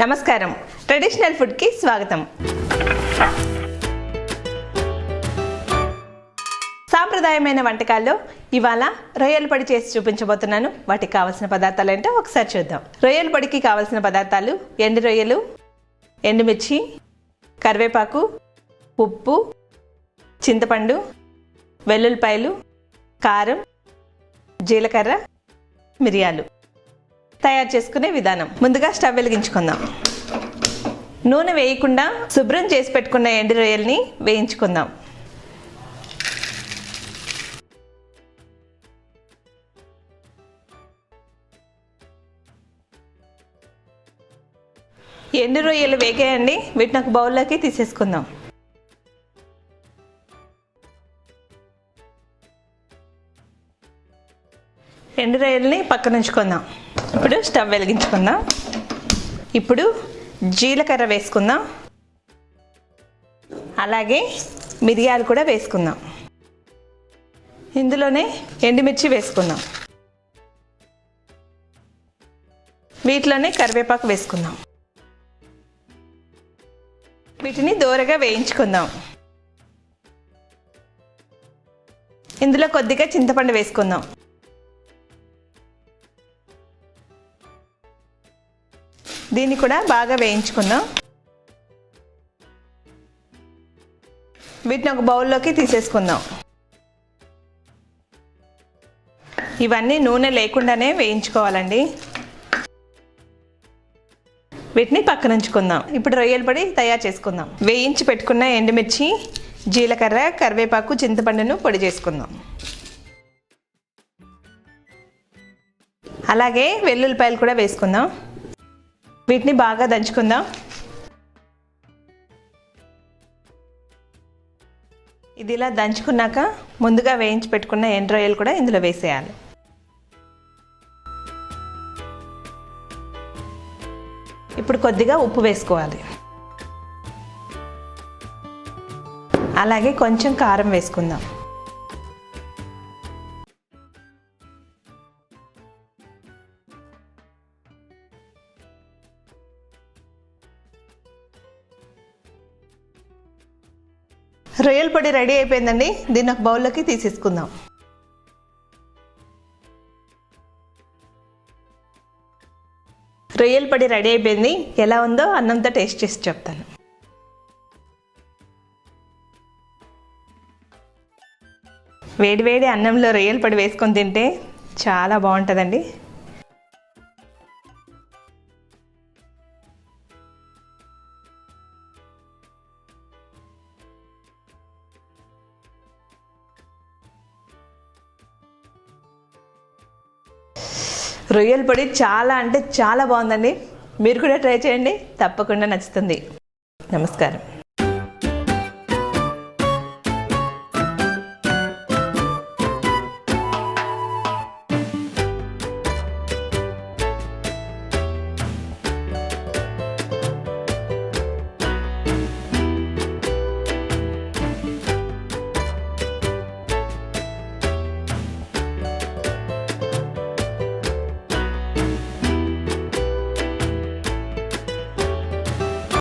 నమస్కారం, ట్రెడిషనల్ ఫుడ్కి స్వాగతం. సాంప్రదాయమైన వంటకాల్లో ఇవాళ రొయ్యల పొడి చేసి చూపించబోతున్నాను. వాటికి కావాల్సిన పదార్థాలు ఏంటో ఒకసారి చూద్దాం. రొయ్యల పొడికి కావాల్సిన పదార్థాలు: ఎండు రొయ్యలు, ఎండుమిర్చి, కరివేపాకు, ఉప్పు, చింతపండు, వెల్లుల్లిపాయలు, కారం, జీలకర్ర, మిరియాలు. తయారు చేసుకునే విధానం: ముందుగా స్టవ్ వెలిగించుకుందాం. నూనె వేయకుండా శుభ్రం చేసి పెట్టుకున్న ఎండు రొయ్యల్ని వేయించుకుందాం. ఎండు రొయ్యలు వేగాయండి, వీటిని ఒక బౌల్లోకి తీసేసుకుందాం. ఎండు రొయ్యల్ని పక్కన ఉంచుకుందాం. ఇప్పుడు స్టవ్ వెలిగించుకుందాం. ఇప్పుడు జీలకర్ర వేసుకుందాం, అలాగే మిరియాలు కూడా వేసుకుందాం. ఇందులోనే ఎండుమిర్చి వేసుకుందాం. వీటిలోనే కరివేపాకు వేసుకుందాం. వీటిని దోరగా వేయించుకుందాం. ఇందులో కొద్దిగా చింతపండు వేసుకుందాం. దీన్ని కూడా బాగా వేయించుకుందాం. వీటిని ఒక బౌల్లోకి తీసేసుకుందాం. ఇవన్నీ నూనె లేకుండానే వేయించుకోవాలండి. వీటిని పక్కన ఉంచుకుందాం. ఇప్పుడు రొయ్యల పొడి తయారు చేసుకుందాం. వేయించి పెట్టుకున్న ఎండుమిర్చి, జీలకర్ర, కరివేపాకు, చింతపండును పొడి చేసుకుందాం. అలాగే వెల్లుల్లిపాయలు కూడా వేసుకుందాం. వీటిని బాగా దంచుకుందాం. ఇది ఇలా దంచుకున్నాక ముందుగా వేయించి పెట్టుకున్న ఎండు రొయ్యలు కూడా ఇందులో వేసేయాలి. ఇప్పుడు కొద్దిగా ఉప్పు వేసుకోవాలి. అలాగే కొంచెం కారం వేసుకుందాం. రొయ్యల పొడి రెడీ అయిపోయిందండి. దీన్ని ఒక బౌల్లోకి తీసేసుకుందాం. రొయ్యల పొడి రెడీ అయిపోయింది. ఎలా ఉందో అన్నంతో టేస్ట్ చేసి చెప్తాను. వేడివేడి అన్నంలో రొయ్యల పొడి వేసుకొని తింటే చాలా బాగుంటుందండి. రొయ్యల పొడి చాలా అంటే చాలా బాగుందండి. మీరు కూడా ట్రై చేయండి, తప్పకుండా నచ్చుతుంది. నమస్కారం.